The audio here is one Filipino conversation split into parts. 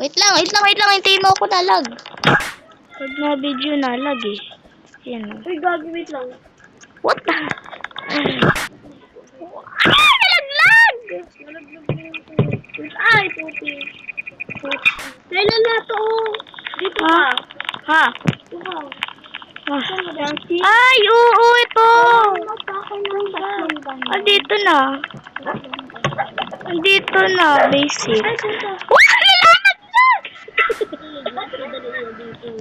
Wait lang. Hintayin mo ako nalag. Pag na video nalag eh. Yan. Uy, gagi, wait lang. What the? Nalaglag! Ay, puti. Kailan na to? Dito ka. Ha? Dito ka. Ay, oo, ito. Andito na. Basic.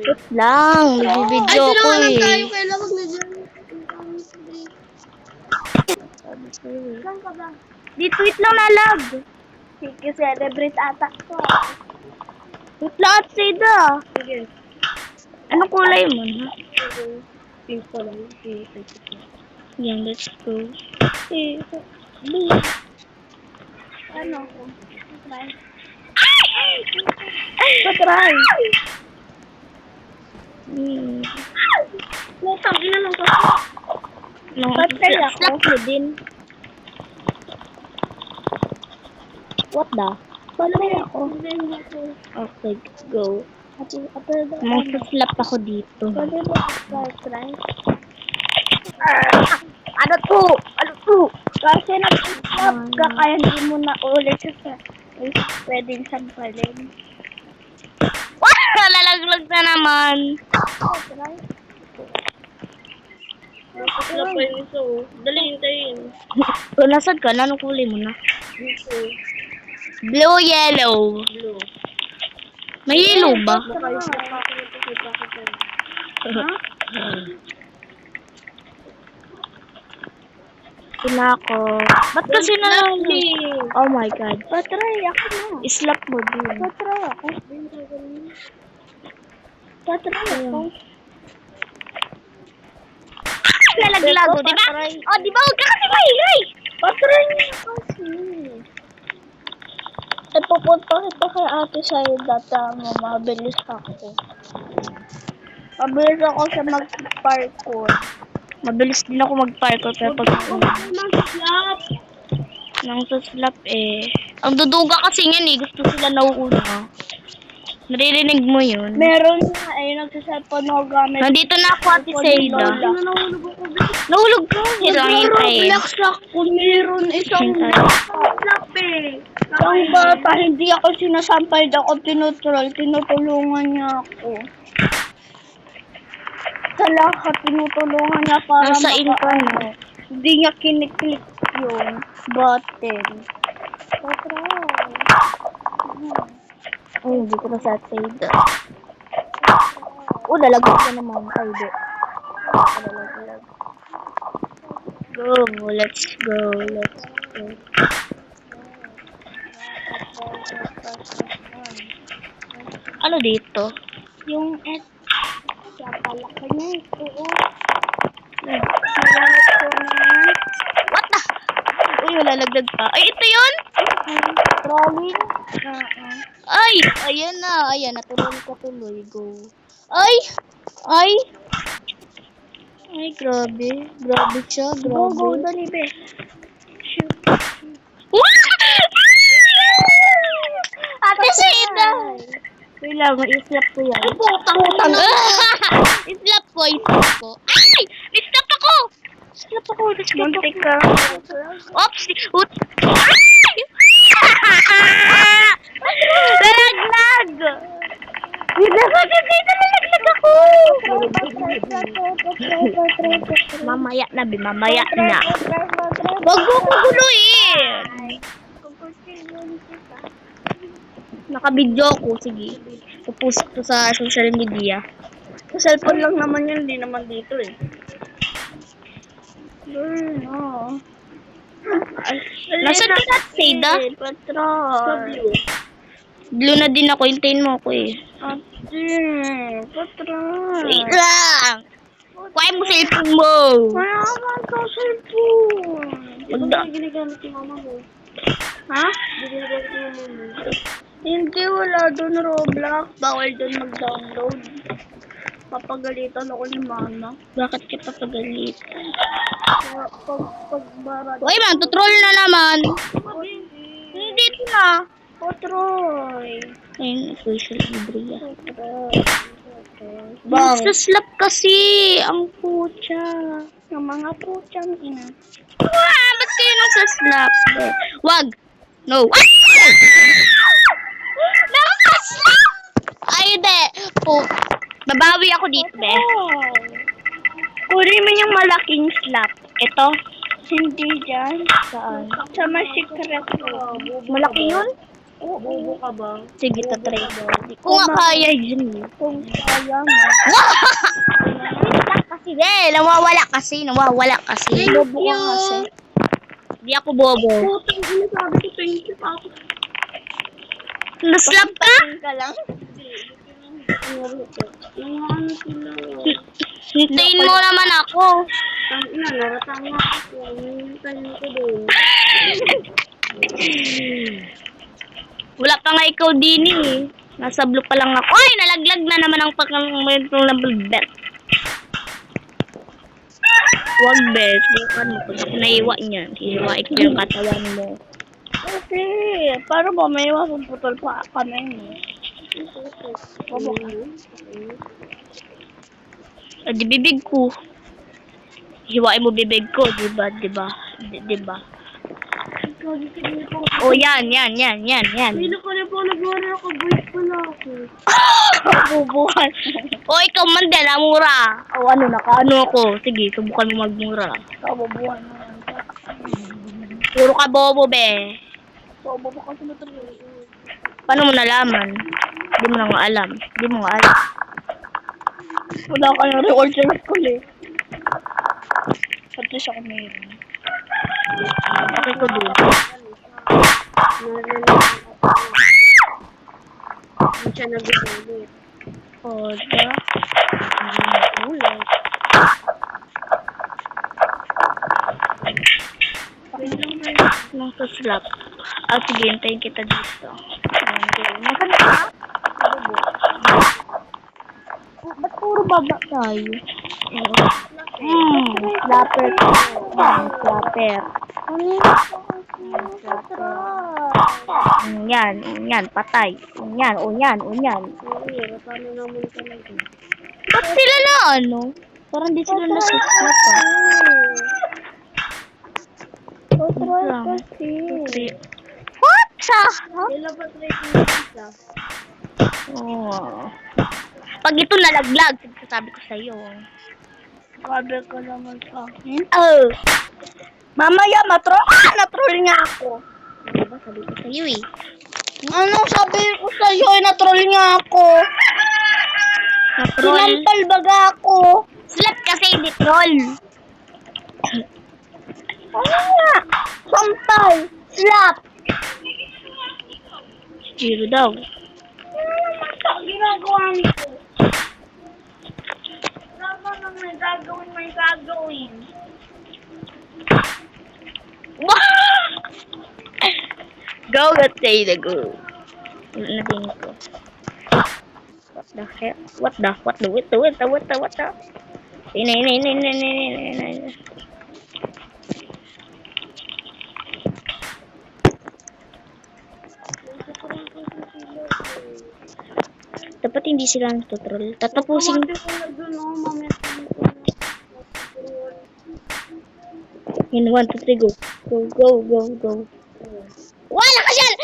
Wait lang, video ko eh. Kailan wag na dyan. Saan ka ba? Dito, wait lang nalag. Sige, celebrate ata ko. Wait lang at Seda. Sige. Anong kulay mo na? Pink ko lang. Yan, let's go. Blue. Ano? Try. Patry. Putang ina lang ko. No, Patry ako. slap mo din. What the? Patry ako. Okay, go. Apple. Slap ako dito. Pwede ba try? Ano to? Kasi nag-stop ka kaya hindi mo na ulit sa pwedeng sampalin. Lalaglag na naman. Try. Slap pa yung iso. Dali, hintayin. Kung nasaan ka, anong kulay mo na? Dito. Blue, yellow. Blue. May yellow ba? Baka yung slap ako nito kay bakit yan. Ina ko. Ba't kasi Oh my God. Patry ako na. Islap mo din. Patry ako. Patry ako. Nalaglag mo, di ba? Oh, di ba? Huwag ka kasi maingay. Patry niya kasi. Pupunta kita kay ate sa'yo data mo. Mabilis ako. Mabilis ako sa mag-parkour. Mabilis din ako mag-parkour pero pag Mag-slap. nang saslap eh. Ang duduga kasi yan eh. Gusto sila nauuna. Naririnig mo yun? Meron nga nagsaselfon ako gamit. Nandito na ako, Ate Seda. Nahulog ako. Nahulog ka. Hirang hintayin. Roblox ako. Meron isang slap eh. Ang bata, hindi ako sinasampay ako tinutroll. Tinutulungan niya ako. Sa lahat, tinutulungan niya para Nasa internet. Hindi niya kiniklik yung button. Oh, hindi ko na sa Seda. Oh, lalaglag ka naman. Ay, di. Lalaglag. Go, let's go. Ano dito? Yung siya pala kanya ito. What the? Uy, lalagdag pa. Ay, ito yun? Drawing? Ay, ayan na. Ayan, natuloy ka tuloy. Go. Ay, grabe. Grabe siya, Go, grabe. dali be. Shoot. Ate Seda! Wala, ma-islap ko yan. Putang. Islap ko. Ay! Islap ako! Muntik ka. Oops! Lalaglag! Nalaglag ako! Mamaya na. Wag mo kuguluin! Naka-video ko, sige. Pupost ko sa social media. Sa cellphone lang naman yun, hindi naman dito eh. Nasaan ka na, Seda? Patrol. Blue na din ako, hintayin mo ako eh. Ate, patrol. Wait lang! Kuha mo cellphone mo! Wala naman ka cellphone. Ito ba ginagamit yung mama mo? Ha? Hindi ginagamit yung mama mo. Hindi, wala doon Roblox. Bawal doon mag-download. Papagalitan ako ni mama. Bakit ka papagalitan? Pag-bara. Uy man, tutroll na naman! Hindi na! Troy. Ayun, social Andrea. Bang. Slap kasi ang putya. Ng mga putyang ina. Ba't kayo nagsaslap? Wag! No! Nakaslap! Ay, de! Babawi ako dito, be. Kunin mo yung malaking slap. Ito? Hindi dyan. Saan? Sa may secret ko. Malaki yun? Bobo ka ba? Sige, tatry. Kung nga kaya yun. Kung kaya mo. Kasi, be. Nawawala kasi. Bobo ka kasi. Hindi ako bobo. Putang ina, sabi ko 20 pa ako. Naslap ka? Ka lang? Yung ano sila. Hintayin mo naman ako. Ang ina, naratanga ako. Hintayin ko doon. Wala pa nga ikaw din eh. Nasa blue pa lang ako. Ay, nalaglag na naman ang pagkakang number bet. Wag bet. Bukan mo. Pag naiwa niyan, hihiwain ko yung katawan mo. Kasi, para ba may iwasang putol pa kami eh. Bobo ka. Di bibig ko. Hiwain mo bibig ko, diba? Diba? Oh, yan. Sino ko na po nag-wala ako, buwit ko na ako. Bubuhan. O, ikaw man din, mura. O, nakaano ako. Sige, subukan mo magmura. Kababuhan mo yan. Puro ka bobo, be. Bobo ka kasi natuloy. Paano mo nalaman? Hindi mo na nga alam. Wala ka yung reward sa school eh. At least ako mayroon. Okay ko doon. Hindi siya nag-ulit. O, diba? Hindi na ulit. Nang suslap. Sige, hintayin kita dito. Nasaan ka? Ba't puro baba tayo? Slapper. Slapper. Yan, patay. Yan. Paano naman talaga? Ba't sila na ano? Parang di sila nasuslap ah. Kasi. What the? Kailan ba try ko yung isa? Oh. Pag ito nalaglag, sabi ko sa'yo. Sabi ko naman sa akin. Oh. Mamaya, na-troll nga ako. Diba, sabi ko sa'yo eh. Anong sabi ko sa'yo? Na-troll nga ako. Na-troll. Sinampal baga ako. Slap kasi, hindi troll. Ano nga? Sampal. Slap. Zero daw. Ginagawa nito. May gagawin. Go, let's say the go. Wala na din ko. What the hell? What the? Inay. Dapat hindi sila natutroll. Tatapusin. In 1, 2, 3, go. Go. Wala ka dyan!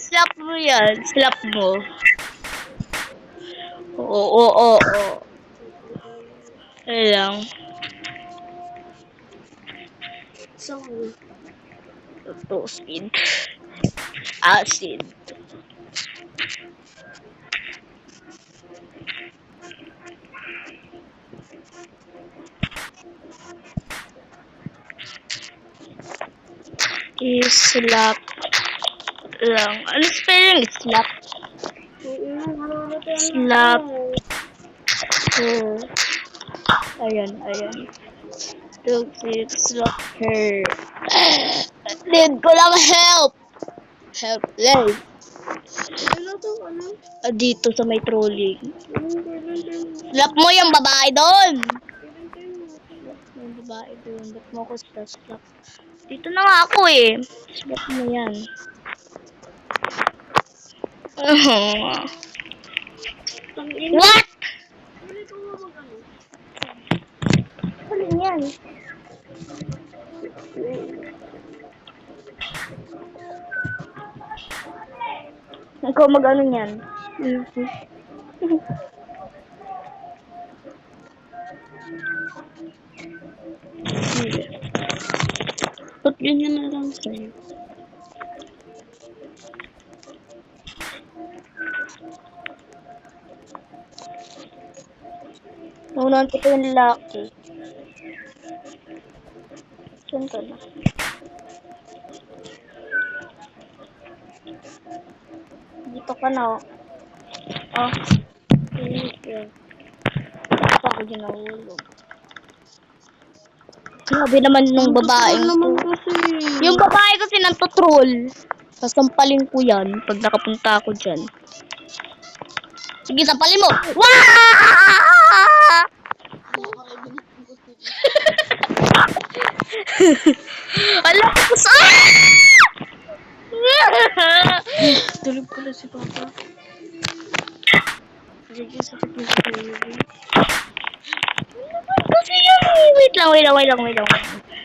Slap mo. Oo. Ayun lang. So, Toasted. Acid. Slap lang. Ano spelling? Slap. Slap. Ayan. Toxic slap her. Need ko lang help. Helpless. Dito sa may trolling. Slap mo yung babae doon. babae doon. Ba't mo ako slap? Dito na nga ako eh. Slap mo yan. What? Ano yan? Ikaw mag-ano yan? Ba't ganyan na lang sa'yo? Naunahan ko yung lalaki. Saan ka na? Dito ka na, oh. Oh. Here. Baka ako dyan nahulog. Grabe naman nung babaeng naman to. kasi. Yung babae kasi nantotroll. Sasampalin ko yan pag nakapunta ako dyan. Sige, sampalin mo! Wah! Alam ko sa... Tulog pala si Papa. Sige, sakit na si Papa. Kasi yun eh. Wait lang.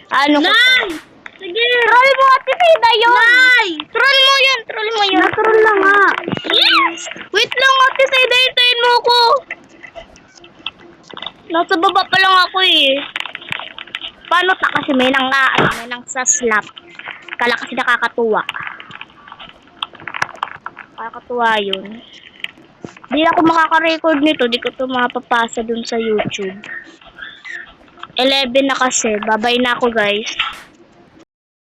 Ano ko? Nay! Sige! Troll mo, Ate Seda yun! Nay! Troll mo yun! Natural lang nga. Yes! Wait lang, Ate Seda, hintayin mo ako! Nasa baba pa lang ako eh. Paano ta kasi may nang sa slap. Kala kasi nakakatuwa. Nakakatuwa yun. Di ako makaka-record nito. Di ko to mapapasa dun sa YouTube. 11 na kasi. Babay na ako guys.